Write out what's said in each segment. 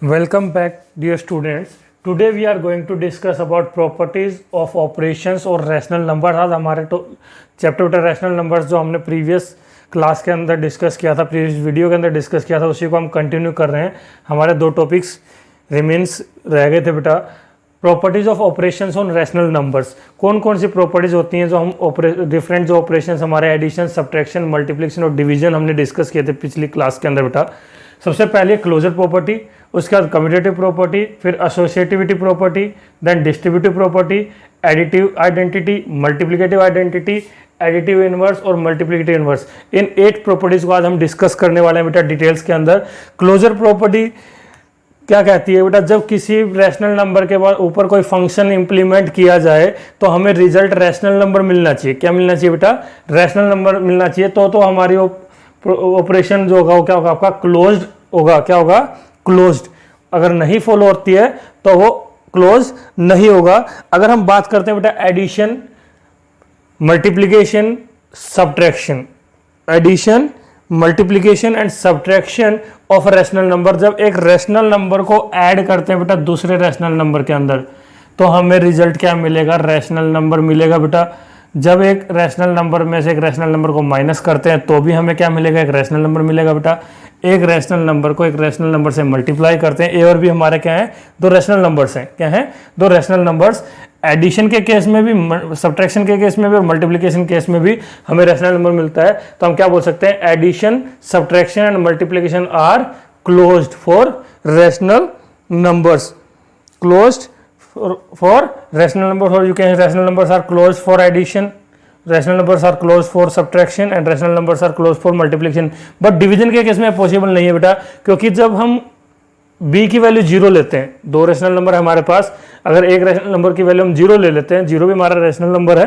Welcome back, dear students. Today we are going to discuss about properties of operations और rational number. आज हमारे chapter बेटा rational numbers जो हमने previous class के अंदर डिस्कस किया था, प्रीवियस वीडियो के अंदर डिस्कस किया था, उसी को हम कंटिन्यू कर रहे हैं। हमारे दो टॉपिक्स रिमेन्स रह गए थे बेटा। Properties of operations on rational numbers, कौन कौन सी प्रॉपर्टीज होती हैं जो हम डिफरेंट जो ऑपरेशंस हमारे एडिशन, सब्ट्रैक्शन, मल्टीप्लिकेशन और डिवीजन हमने डिस्कस किए थे पिछली क्लास के अंदर बेटा। सबसे पहले क्लोजर प्रॉपर्टी, उसके बाद कम्यूटेटिव प्रॉपर्टी, फिर associativity property, then distributive property, additive identity, multiplicative identity, additive inverse और मल्टीप्लिकेटिव इनवर्स। इन 8 प्रॉपर्टीज को आज हम डिस्कस करने वाले हैं बेटा डिटेल्स के अंदर। क्लोजर प्रॉपर्टी क्या कहती है बेटा, जब किसी रैशनल नंबर के बाद ऊपर कोई फंक्शन इंप्लीमेंट किया जाए तो हमें रिजल्ट रैशनल नंबर मिलना चाहिए। क्या मिलना चाहिए बेटा? रैशनल नंबर मिलना चाहिए। तो हमारी ऑपरेशन जो होगा वो क्या होगा? आपका क्लोज्ड होगा। क्या होगा? क्लोज्ड। अगर नहीं फॉलो होती है तो वो क्लोज नहीं होगा। अगर हम बात करते हैं बेटा addition, multiplication, subtraction, addition, multiplication and subtraction of rational number, जब एक रैशनल नंबर को ऐड करते हैं बेटा दूसरे रैशनल नंबर के अंदर तो हमें रिजल्ट क्या मिलेगा? रैशनल नंबर मिलेगा बेटा। जब एक रैशनल नंबर में से एक रैशनल नंबर को माइनस करते हैं तो भी हमें क्या मिलेगा? एक रैशनल नंबर मिलेगा बेटा। एक रैशनल नंबर को एक रैशनल नंबर से मल्टीप्लाई करते हैं, ए और बी हमारे क्या है? दो रैशनल नंबर्स हैं। क्या है? दो रैशनल नंबर्स। एडिशन के केस में भी, सब्ट्रैक्शन के केस में भी और मल्टीप्लिकेशन केस में भी हमें रैशनल नंबर मिलता है। तो हम क्या बोल सकते हैं? Addition, subtraction and multiplication are closed for rational numbers. Closed for rational numbers, or you can rational numbers are closed for addition, rational numbers are closed for subtraction and rational numbers are closed for multiplication। but division के case में possible नहीं है बेटा, क्योंकि जब हम b की value 0 लेते हैं, दो रैशनल नंबर है हमारे पास, अगर एक रैशनल नंबर की वैल्यू हम 0 ले लेते हैं, 0 भी हमारा रैशनल नंबर है,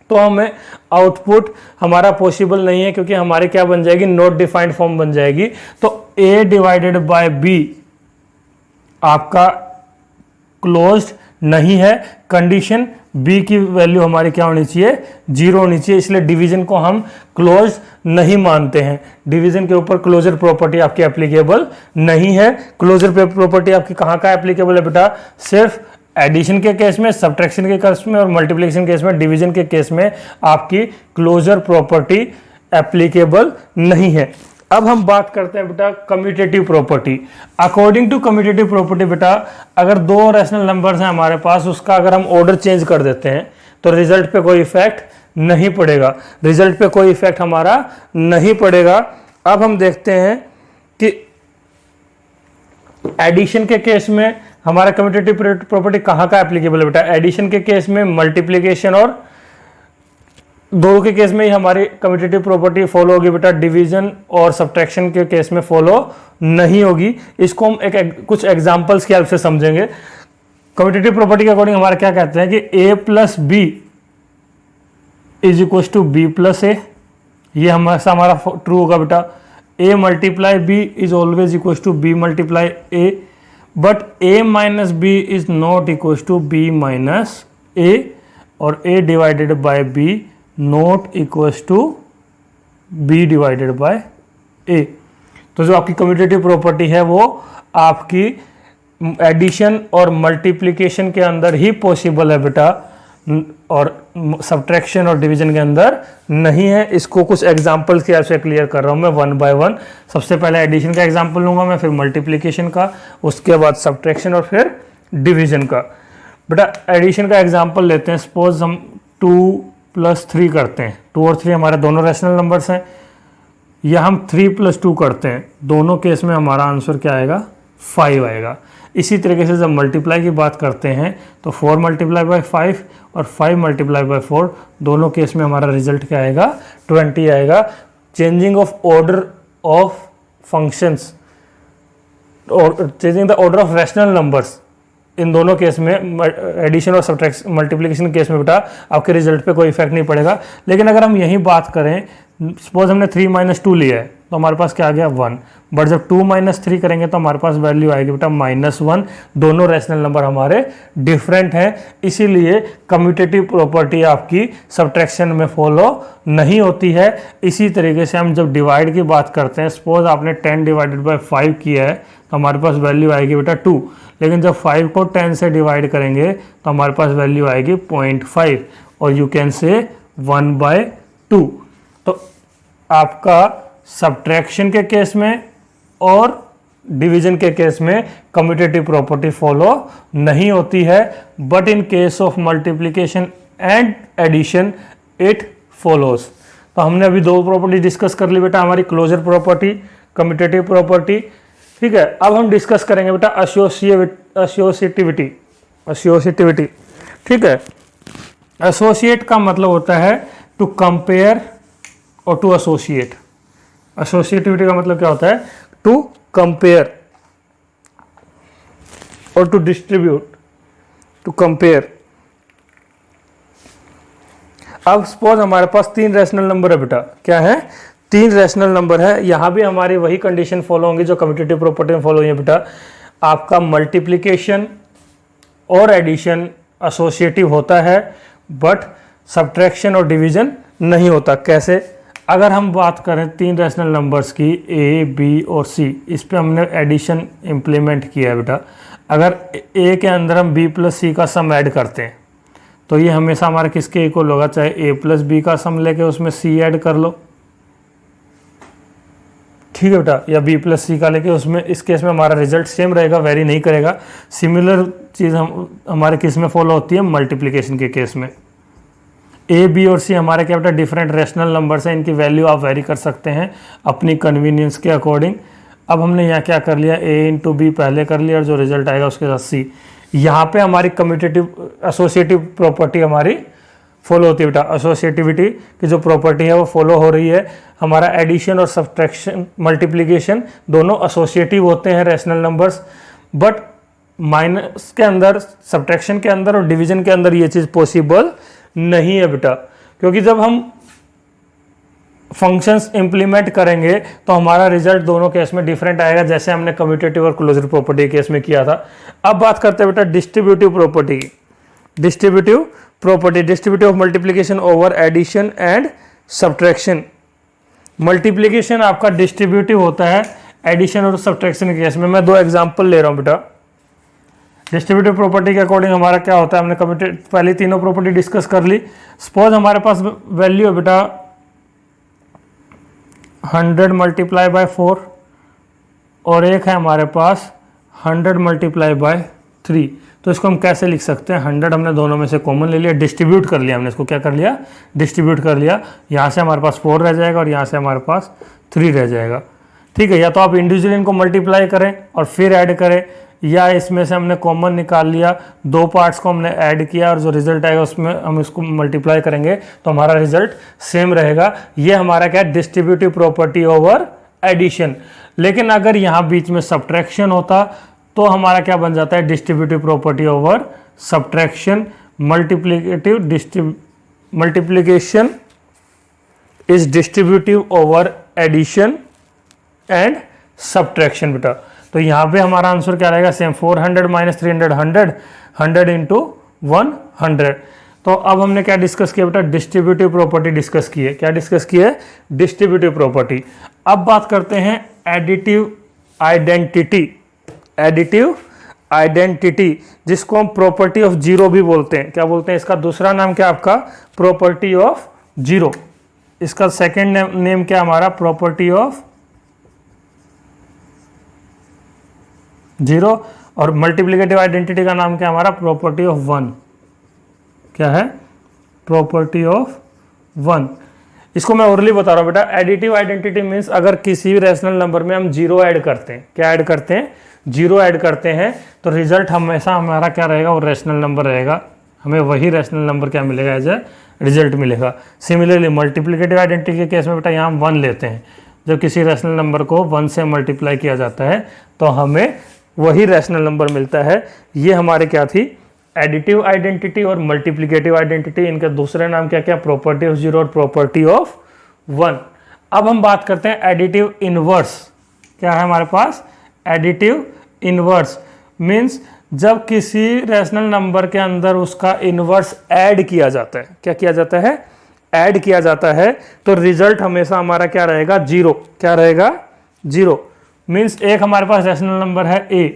तो हमें आउटपुट हमारा पॉसिबल नहीं है, क्योंकि हमारी क्या बन जाएगी? नॉट डिफाइंड फॉर्म बन जाएगी। तो a डिवाइडेड बाय b आपका क्लोज्ड नहीं है। कंडीशन b की वैल्यू हमारी क्या होनी चाहिए? 0 होनी चाहिए। इसलिए डिवीजन को हम क्लोज नहीं मानते हैं। डिवीजन के ऊपर क्लोजर प्रॉपर्टी आपकी एप्लीकेबल नहीं है। क्लोजर प्रॉपर्टी आपकी कहाँ का एप्लीकेबल है बेटा? सिर्फ एडिशन के केस में, सब्ट्रैक्शन के केस में और मल्टीप्लिकेशन केस में। डिवीजन के केस में आपकी क्लोजर प्रॉपर्टी एप्लीकेबल नहीं है। अब हम बात करते हैं बेटा commutative property. According to commutative property बेटा, अगर दो रैशनल नंबर्स हैं हमारे पास, उसका अगर हम ऑर्डर चेंज कर देते हैं तो रिजल्ट पे कोई इफेक्ट नहीं पड़ेगा। रिजल्ट पे कोई इफेक्ट हमारा नहीं पड़ेगा। अब हम देखते हैं कि एडिशन के केस में हमारा कम्यूटेटिव प्रॉपर्टी कहाँ का एप्लीकेबल है बेटा? एडिशन के केस में, मल्टीप्लिकेशन और दोनों के केस में ही हमारी कम्यूटेटिव प्रॉपर्टी फॉलो होगी बेटा। डिवीजन और सब्ट्रैक्शन के केस में फॉलो नहीं होगी। इसको हम कुछ एग्जांपल्स की हेल्प से समझेंगे। कम्यूटेटिव प्रॉपर्टी के अकॉर्डिंग हमारा क्या कहते हैं कि a plus B is equal to B plus A. ये हमारा ट्रू होगा बेटा। a multiply b is always equal to b multiply a, but a minus b is not equal to b minus a, और a divided by b not equals to b divided by a। तो जो आपकी commutative property है वो आपकी addition और multiplication के अंदर ही पॉसिबल है बेटा, और सब्ट्रैक्शन और डिवीजन के अंदर नहीं है। इसको कुछ एग्जांपल्स की हेल्प से क्लियर कर रहा हूं मैं वन बाय वन। सबसे पहले एडिशन का एग्जांपल लूंगा मैं, फिर मल्टीप्लिकेशन का, उसके बाद सब्ट्रैक्शन और फिर डिवीजन का। बेटा एडिशन का एग्जांपल लेते हैं। सपोज हम 2 + 3 करते हैं। 2 और 3 हमारे दोनों रैशनल नंबर्स हैं, या हम 3 + 2 करते हैं, दोनों केस में हमारा आंसर क्या आएगा? 5 आएगा। इसी तरीके से जब मल्टीप्लाई की बात करते हैं तो 4 × 5 और 5 × 4, दोनों केस में हमारा रिजल्ट क्या आएगा? 20 आएगा। Changing of order of functions और changing the order of rational numbers, इन दोनों केस में, एडिशन और सब्ट्रैक्शन, मल्टीप्लिकेशन केस में बेटा आपके रिजल्ट पे कोई इफेक्ट नहीं पड़ेगा। लेकिन अगर हम यही बात करें, सपोज हमने 3 - 2 लिया है, तो हमारे पास क्या आ गया 1। बट जब 2 - 3 करेंगे तो हमारे पास वैल्यू आएगी बेटा -1। दोनों रैशनल नंबर हमारे डिफरेंट हैं, इसीलिए कम्यूटेटिव प्रॉपर्टी आपकी सब्ट्रैक्शन में फॉलो नहीं होती है। इसी तरीके से हम जब डिवाइड की बात करते हैं, सपोज आपने 10 / 5 किया है तो हमारे पास वैल्यू आएगी बेटा 2। लेकिन जब 5 को 10 से डिवाइड करेंगे तो हमारे पास वैल्यू आएगी 0.5 और यू कैन से 1/2। तो आपका सब्ट्रैक्शन के केस में और डिवीजन के केस में कम्यूटेटिव प्रॉपर्टी फॉलो नहीं होती है, but in case of multiplication and addition it follows. तो हमने अभी दो प्रॉपर्टी डिस्कस कर ली बेटा, हमारी क्लोजर प्रॉपर्टी, कम्यूटेटिव प्रॉपर्टी। ठीक है, अब हम डिस्कस करेंगे बेटा एसोसिएटिविटी। ठीक है, एसोसिएट का मतलब होता है टू कंपेयर और टू एसोसिएट। एसोसिएटिविटी का मतलब क्या होता है? टू कंपेयर और टू डिस्ट्रीब्यूट, टू कंपेयर। अब सपोज हमारे पास 3 रैशनल नंबर है बेटा, क्या है? 3 रैशनल नंबर है। यहां भी हमारी वही कंडीशन फॉलो होंगी जो कम्यूटेटिव प्रॉपर्टी में फॉलो हुई है बेटा। आपका मल्टीप्लिकेशन और एडिशन एसोसिएटिव होता है, बट सब्ट्रैक्शन और डिवीजन नहीं होता। कैसे? अगर हम बात करें 3 रैशनल नंबर्स की ए, बी और सी, इस पे हमने एडिशन इम्प्लीमेंट किया है बेटा। अगर ए के अंदर हम बी प्लस सी का सम ऐड करते हैं तो ये हमेशा हमारा किसके इक्वल होगा? चाहे ए प्लस बी का सम लेके उसमें सी ऐड कर लो, ठीक है बेटा, या बी प्लस सी का लेके उसमें, इस केस में हमारा रिजल्ट सेम रहेगा, वेरी नहीं करेगा। सिमिलर चीज़ हमारे केस में फॉलो होती है मल्टीप्लिकेशन के केस में। ए, बी और सी हमारे क्या बेटा डिफरेंट रैशनल नंबर्स हैं, इनकी वैल्यू आप वेरी कर सकते हैं अपनी कन्वीनियंस के अकॉर्डिंग। अब हमने यहाँ क्या कर लिया? ए इंटू बी पहले कर लिया और जो रिजल्ट आएगा उसके साथ सी। यहाँ पे हमारी कम्यूटेटिव एसोसिएटिव प्रॉपर्टी हमारी फॉलो होती है बेटा। एसोसिएटिविटी की जो प्रॉपर्टी है वो फॉलो हो रही है। हमारा एडिशन और सब्ट्रैक्शन, मल्टीप्लिकेशन दोनों एसोसिएटिव होते हैं रैशनल नंबर्स, बट माइनस के अंदर, सब्ट्रैक्शन के अंदर और डिवीजन के अंदर ये चीज़ पॉसिबल नहीं है बेटा, क्योंकि जब हम फंक्शंस इंप्लीमेंट करेंगे तो हमारा रिजल्ट दोनों केस में डिफरेंट आएगा, जैसे हमने कम्यूटेटिव और क्लोजर प्रॉपर्टी केस में किया था। अब बात करते हैं बेटा डिस्ट्रीब्यूटिव प्रॉपर्टी की। Distributive property, distributive of multiplication over addition and subtraction. Multiplication आपका डिस्ट्रीब्यूटिव होता है एडिशन और सब्ट्रैक्शन के केस में। मैं 2 एग्जांपल ले रहा हूं बेटा। डिस्ट्रीब्यूटिव प्रॉपर्टी के अकॉर्डिंग हमारा क्या होता है? हमने कम्यूटेटिव पहले तीनों प्रॉपर्टी डिस्कस कर ली। सपोज हमारे पास वैल्यू है बेटा 100 × 4 और एक है हमारे पास 100 × 3। तो इसको हम कैसे लिख सकते हैं? 100 हमने दोनों में से कॉमन ले लिया, डिस्ट्रीब्यूट कर लिया, हमने इसको क्या कर लिया? डिस्ट्रीब्यूट कर लिया। यहाँ से हमारे पास 4 रह जाएगा और यहाँ से हमारे पास 3 रह जाएगा, ठीक है। या तो आप इंडिविजुअली इनको मल्टीप्लाई करें और फिर ऐड करें, या इसमें से हमने कॉमन निकाल लिया, 2 पार्ट्स को हमने ऐड किया और जो रिजल्ट आएगा उसमें हम इसको मल्टीप्लाई करेंगे तो हमारा रिजल्ट सेम रहेगा। ये हमारा क्या है? Distributive property over addition. लेकिन अगर यहाँ बीच में सब्ट्रैक्शन होता तो हमारा क्या बन जाता है? Distributive property over subtraction. Multiplication is distributive over addition and subtraction बेटा। तो यहाँ पे हमारा आंसर क्या रहेगा? सेम 400 - 300 100, 100 × 100। तो अब हमने क्या डिस्कस किया बेटा? डिस्ट्रीब्यूटिव प्रॉपर्टी डिस्कस की है। क्या डिस्कस की है? Distributive property. अब बात करते हैं एडिटिव आइडेंटिटी। एडिटिव आइडेंटिटी जिसको हम प्रॉपर्टी ऑफ जीरो भी बोलते हैं। क्या बोलते हैं? इसका दूसरा नाम क्या आपका? Property of zero. इसका सेकंड नेम क्या हमारा? Property of zero. और मल्टीप्लिकेटिव आइडेंटिटी का नाम क्या हमारा? Property of 1। क्या है? Property of 1। इसको मैं ओरली बता रहा हूं बेटा। एडिटिव आइडेंटिटी मीन्स अगर किसी भी रैशनल नंबर में हम जीरो ऐड करते हैं, क्या ऐड करते हैं? जीरो ऐड करते हैं, तो रिजल्ट हमेशा हमारा क्या रहेगा? वो रैशनल नंबर रहेगा, हमें वही रैशनल नंबर क्या मिलेगा? एज ए रिजल्ट मिलेगा। सिमिलरली मल्टीप्लिकेटिव आइडेंटिटी के केस में बेटा यहाँ हम 1 लेते हैं। जब किसी रैशनल नंबर को 1 से मल्टीप्लाई किया जाता है तो हमें वही रैशनल नंबर मिलता है। ये हमारे क्या थी? एडिटिव आइडेंटिटी और मल्टीप्लिकेटिव आइडेंटिटी। इनके दूसरे नाम क्या क्या? प्रॉपर्टी ऑफ जीरो और प्रॉपर्टी ऑफ 1। अब हम बात करते हैं एडिटिव इनवर्स। क्या है हमारे पास? एडिटिव इनवर्स मीन्स जब किसी रैशनल नंबर के अंदर उसका इनवर्स ऐड किया जाता है। क्या किया जाता है? ऐड किया जाता है, तो रिजल्ट हमेशा हमारा क्या रहेगा? जीरो। क्या रहेगा? जीरो। मीन्स एक हमारे पास रैशनल नंबर है a,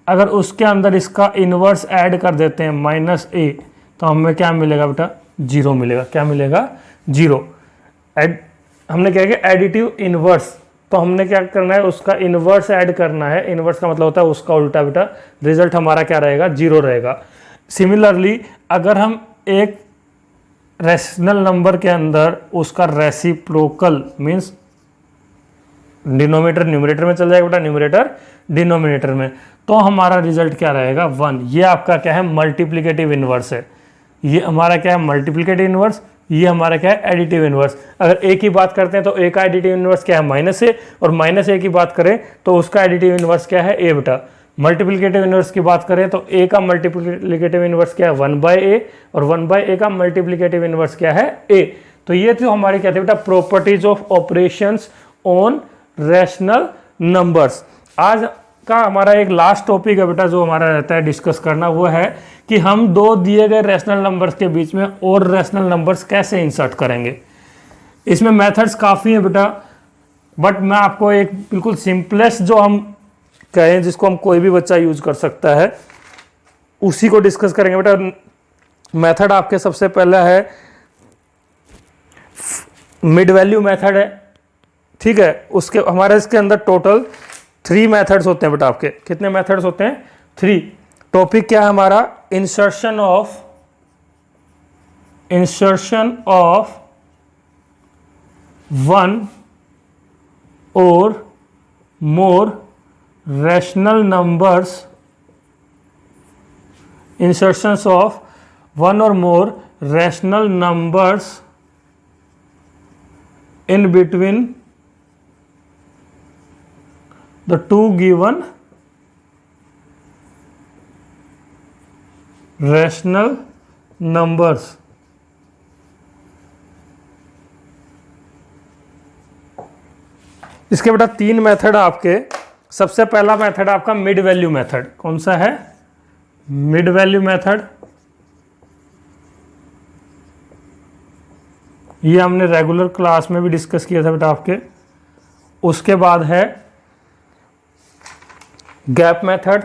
अगर उसके अंदर इसका इनवर्स ऐड कर देते हैं -a, तो हमें क्या मिलेगा बेटा? जीरो मिलेगा। क्या मिलेगा? जीरो। हमने क्या किया? Additive inverse. तो हमने क्या करना है? उसका इनवर्स ऐड करना है। इनवर्स का मतलब होता है उसका उल्टा बेटा। रिजल्ट हमारा क्या रहेगा? जीरो रहेगा। सिमिलरली अगर हम एक रैशनल नंबर के अंदर उसका रेसिप्रोकल मीन्स डिनोमिनेटर न्यूमरेटर में चल जाएगा बेटा, न्यूमरेटर डिनोमिनेटर में, तो हमारा रिजल्ट क्या रहेगा? 1। ये आपका क्या है? मल्टीप्लिकेटिव इनवर्स है। ये हमारा क्या है? Multiplicative inverse. ये हमारा क्या है? Additive inverse. अगर ए की बात करते हैं तो ए का एडिटिव इनवर्स क्या है? -a, और -a की बात करें तो उसका एडिटिव इनवर्स क्या है? a बेटा। मल्टीप्लिकेटिव इनवर्स की बात करें तो a का मल्टीप्लिकेटिव इनवर्स क्या है? 1/a, और 1/a का मल्टीप्लिकेटिव इनवर्स क्या है? a। तो ये तो हमारे क्या थे बेटा? Properties of operations on rational numbers. आज का हमारा एक लास्ट टॉपिक है बेटा जो हमारा रहता है डिस्कस करना, वो है कि हम दो दिए गए रैशनल नंबर्स के बीच में और रैशनल नंबर्स कैसे इंसर्ट करेंगे। इसमें मेथड्स काफ़ी हैं बेटा, बट मैं आपको एक बिल्कुल सिंपलेस्ट जो हम कहें जिसको हम कोई भी बच्चा यूज कर सकता है उसी को डिस्कस करेंगे बेटा। मेथड आपके सबसे पहला है मिड वैल्यू मेथड है, ठीक है। उसके हमारे इसके अंदर टोटल 3 मेथड्स होते हैं बेटा। आपके कितने मेथड्स होते हैं? 3। टॉपिक क्या है हमारा? Insertion of one or more rational numbers, insertions of one or more rational numbers in between the two given rational numbers। इसके बेटा 3 मेथड आपके। सबसे पहला मेथड आपका मिड वैल्यू मेथड। कौन सा है? Mid value method. ये हमने रेगुलर क्लास में भी डिस्कस किया था बेटा आपके। उसके बाद है gap method,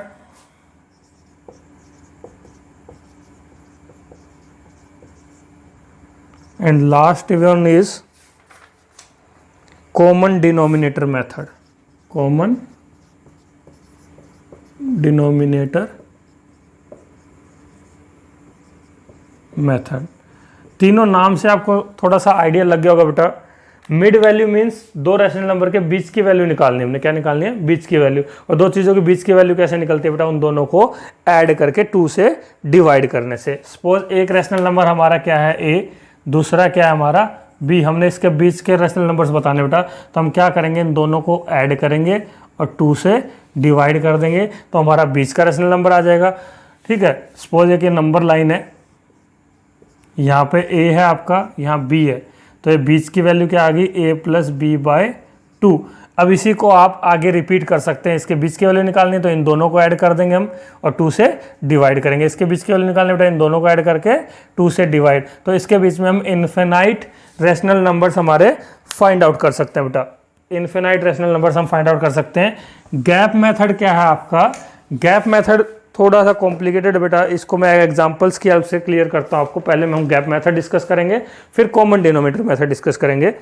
and last one is common denominator method. Common denominator method. तीनों नाम से आपको थोड़ा सा आइडिया लग गया होगा बेटा। मिड वैल्यू मीन्स दो रैशनल नंबर के बीच की वैल्यू निकालनी है। हमने क्या निकालनी है? बीच की वैल्यू। और दो चीज़ों के बीच की वैल्यू कैसे निकलती है बेटा? उन दोनों को ऐड करके 2 से डिवाइड करने से। सपोज एक रैशनल नंबर हमारा क्या है? a, दूसरा क्या है हमारा? b। हमने इसके बीच के रैशनल नंबर्स बताने बेटा, तो हम क्या करेंगे? इन दोनों को ऐड करेंगे और 2 से डिवाइड कर देंगे, तो हमारा बीच का रैशनल नंबर आ जाएगा, ठीक है। सपोज एक ये नंबर लाइन है, यहाँ पे a है आपका, यहाँ b है, तो ये बीच की वैल्यू क्या आ गई? a + b/2। अब इसी को आप आगे रिपीट कर सकते हैं। इसके बीच की वैल्यू निकालनी है तो इन दोनों को ऐड कर देंगे हम और 2 से डिवाइड करेंगे। इसके बीच की वैल्यू निकालने बेटा, इन दोनों को ऐड करके 2 से डिवाइड। तो इसके बीच में हम इन्फिनाइट रैशनल नंबर्स हमारे फाइंड आउट कर सकते हैं बेटा। इन्फिनाइट रैशनल नंबर्स हम फाइंड आउट कर सकते हैं। गैप मेथड क्या है आपका? गैप मेथड थोड़ा सा कॉम्प्लिकेटेड बेटा, इसको मैं एग्जांपल्स की हेल्प से क्लियर करता हूं आपको। पहले हम गैप मेथड डिस्कस करेंगे, फिर कॉमन डिनोमिनेटर मेथड डिस्कस करेंगे।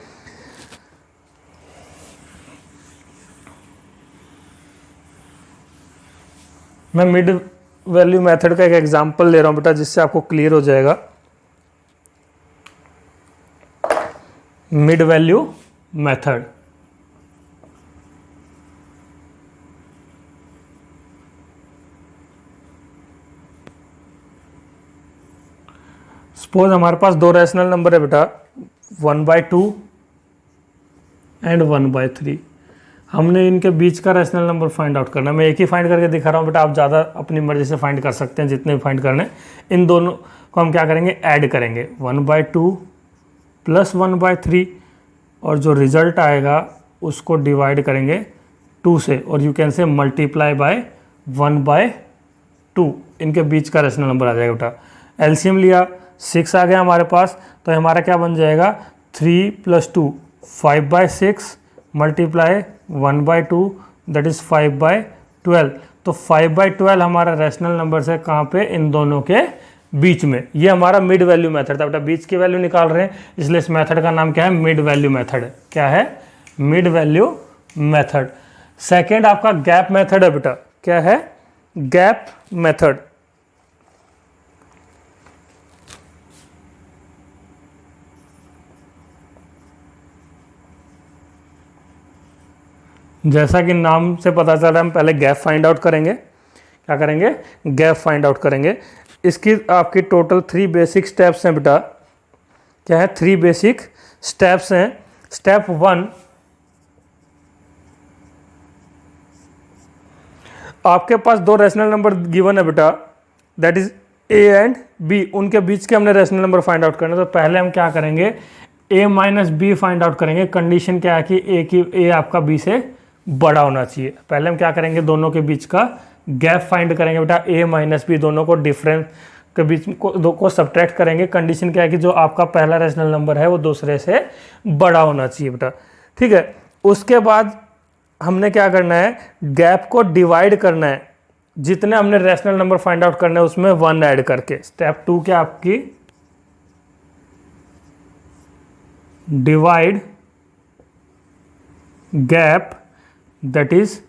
मैं मिड वैल्यू मेथड का एक एग्जांपल ले रहा हूं बेटा, जिससे आपको क्लियर हो जाएगा। मिड वैल्यू मेथड, सपोज हमारे पास दो रैशनल नंबर है बेटा, 1/2 एंड 1/3। हमने इनके बीच का रैशनल नंबर फाइंड आउट करना है। मैं एक ही फाइंड करके दिखा रहा हूँ बेटा, आप ज़्यादा अपनी मर्जी से फाइंड कर सकते हैं, जितने भी फाइंड करने। इन दोनों को हम क्या करेंगे? ऐड करेंगे। 1/2 + 1/3 और जो रिजल्ट आएगा उसको डिवाइड करेंगे 2 से, और you can say multiply by 1/2, इनके बीच का रेशनल नंबर आ जाएगा बेटा। एलसीएम लिया 6 आ गया हमारे पास, तो हमारा क्या बन जाएगा 3 + 2 5/6 मल्टीप्लाई 1/2 दैट इज़ 5/12। तो 5/12 हमारा रेशनल नंबर है कहाँ पे, इन दोनों के बीच में। ये हमारा मिड वैल्यू मेथड था बेटा, बीच की वैल्यू निकाल रहे हैं, इसलिए इस मेथड का नाम क्या है, मिड वैल्यू मेथड। क्या है, मिड वैल्यू मेथड। सेकेंड आपका गैप मेथड है बेटा। क्या है, गैप मेथड। जैसा कि नाम से पता चल रहा है, हम पहले गैप फाइंड आउट करेंगे। क्या करेंगे, गैप फाइंड आउट करेंगे। इसकी आपकी टोटल 3 बेसिक स्टेप्स हैं बेटा। क्या है, 3 बेसिक स्टेप्स हैं। स्टेप 1, आपके पास 2 रेशनल नंबर गिवन है बेटा, that is A and B, उनके बीच के हमने रेशनल नंबर फाइंड आउट करना है। तो पहले हम क्या करेंगे, a minus B find out करेंगे। कंडीशन क्या है कि ए आपका बी से बड़ा होना चाहिए। पहले हम क्या करेंगे, दोनों के बीच का गैप फाइंड करेंगे बेटा, a माइनस बी, दोनों को डिफरेंस के बीच को सब्ट्रैक्ट करेंगे। कंडीशन क्या है कि जो आपका पहला रेशनल नंबर है वो दूसरे से बड़ा होना चाहिए बेटा। ठीक है, उसके बाद हमने क्या करना है, गैप को डिवाइड करना है। जितने हमने रेशनल नंबर फाइंड आउट करना है उसमें 1 ऐड करके। स्टेप 2 क्या आपकी, divide gap that is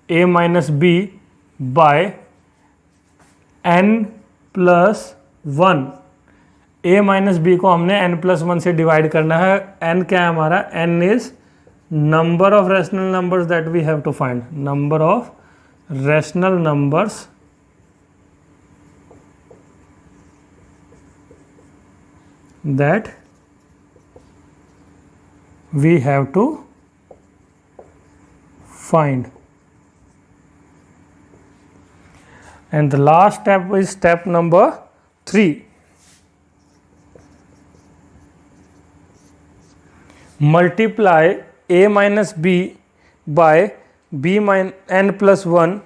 a minus B by n+1। a minus B को हमने n+1 से डिवाइड करना है। n क्या है हमारा, n is number of rational numbers that we have to find, number of rational numbers that we have to find. And the last step is step number 3. Multiply a minus b by b minus n+1,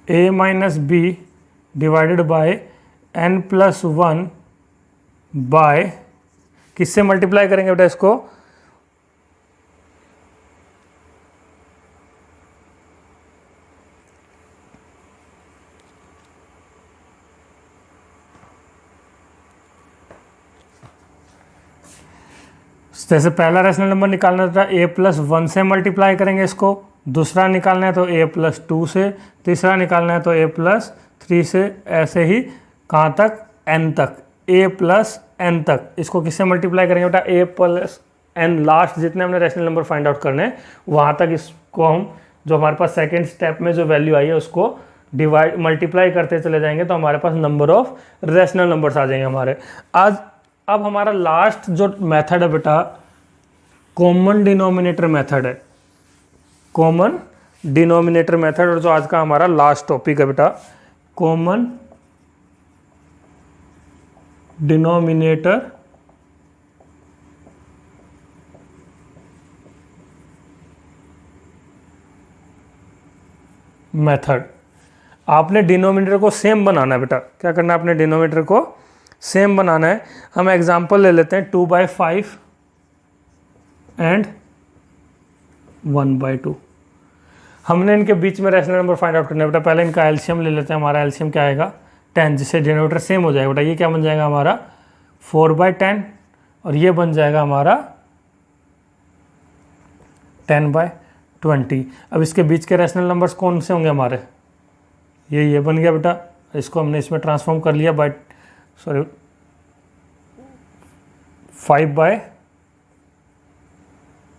a minus b divided by n+1 by, किससे multiply करेंगे बेटा इसको, जैसे पहला rational number निकालना था a+1 से multiply करेंगे इसको, दूसरा निकालना है तो a+2 से, तीसरा निकालना है तो a+3 से, ऐसे ही कहाँ तक, n तक, a+n तक। इसको किससे मल्टीप्लाई करेंगे बेटा, a+n, लास्ट जितने हमने रेशनल नंबर फाइंड आउट करने हैं वहाँ तक इसको हम, जो हमारे पास सेकेंड स्टेप में जो वैल्यू आई है उसको डिवाइड मल्टीप्लाई करते चले जाएंगे, तो हमारे पास नंबर ऑफ रेशनल नंबर्स आ जाएंगे हमारे। आज अब हमारा लास्ट जो मेथड है बेटा, कॉमन डिनोमिनेटर मेथड है, कॉमन डिनोमिनेटर मेथड, और जो आज का हमारा लास्ट टॉपिक है बेटा, कॉमन डिनोमिनेटर मेथड। आपने डिनोमिनेटर को सेम बनाना है बेटा। क्या करना है, आपने डिनोमिनेटर को सेम बनाना है। हम एग्जांपल ले लेते हैं 2/5 एंड 1/2। हमने इनके बीच में रेशनल नंबर फाइंड आउट करना है बेटा। पहले इनका एलसीएम ले लेते हैं। हमारा एलसीएम क्या आएगा, 10, जिससे डिनोमिनेटर सेम हो जाएगा बेटा। ये क्या बन जाएगा हमारा 4/10, और ये बन जाएगा हमारा 10/20। अब इसके बीच के रेशनल नंबर्स कौन से होंगे हमारे, ये बन गया बेटा। इसको हमने इसमें ट्रांसफॉर्म कर लिया 5,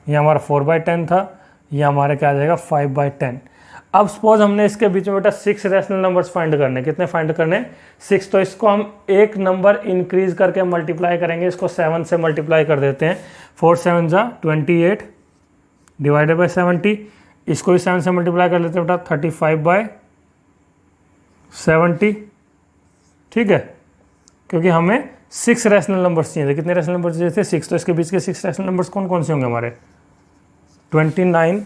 ये हमारा 4/10 था, ये हमारा क्या आ जाएगा 5/10। अब सपोज हमने इसके बीच में बेटा 6 रेशनल नंबर्स फाइंड करने, कितने फाइंड करने, 6। तो इसको हम एक नंबर इंक्रीज करके मल्टीप्लाई करेंगे। इसको 7 से मल्टीप्लाई कर देते हैं। 4 7 जा 28 डिवाइडेड बाई 70। इसको भी 7 से मल्टीप्लाई कर लेते हैं बेटा, 35/70। ठीक है, क्योंकि हमें 6 रैशनल नंबर्स चाहिए थे। कितने रैशनल नंबर्स चाहिए थे? 6। तो इसके बीच के 6 रैशनल नंबर्स कौन कौन से होंगे हमारे? 29,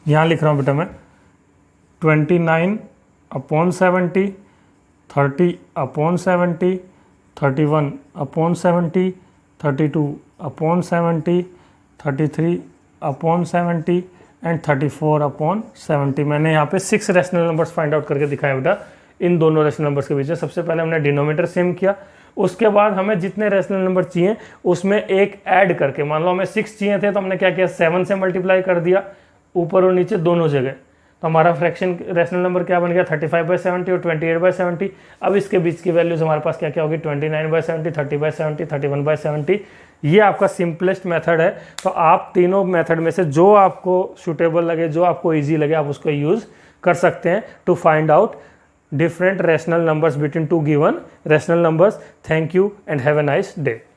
यहाँ लिख रहा हूँ बेटा मैं, 29/70, 30/70, 31/70, 32/70, 33/70 एंड 34/70। मैंने यहाँ पे 6 रैशनल नंबर्स फाइंड आउट करके दिखाया बेटा इन दोनों रैशनल नंबर्स के बीच में। सबसे पहले हमने डिनोमिनेटर सेम किया, उसके बाद हमें जितने रैशनल नंबर चाहिए उसमें एक ऐड करके, मान लो हमें 6 चाहिए थे तो हमने क्या किया, 7 से मल्टीप्लाई कर दिया ऊपर और नीचे दोनों जगह। तो हमारा फ्रैक्शन रैशनल नंबर क्या बन गया, 35/70 और 28/70। अब इसके बीच की वैल्यूज हमारे पास क्या क्या होगी, 29/70, 30/70, 31/70। ये आपका सिंपलेस्ट मेथड है। तो आप तीनों मेथड में से जो आपको सुटेबल लगे, जो आपको ईजी लगे, आप उसको यूज कर सकते हैं to find out different rational numbers between two given rational numbers. Thank you and have a nice day.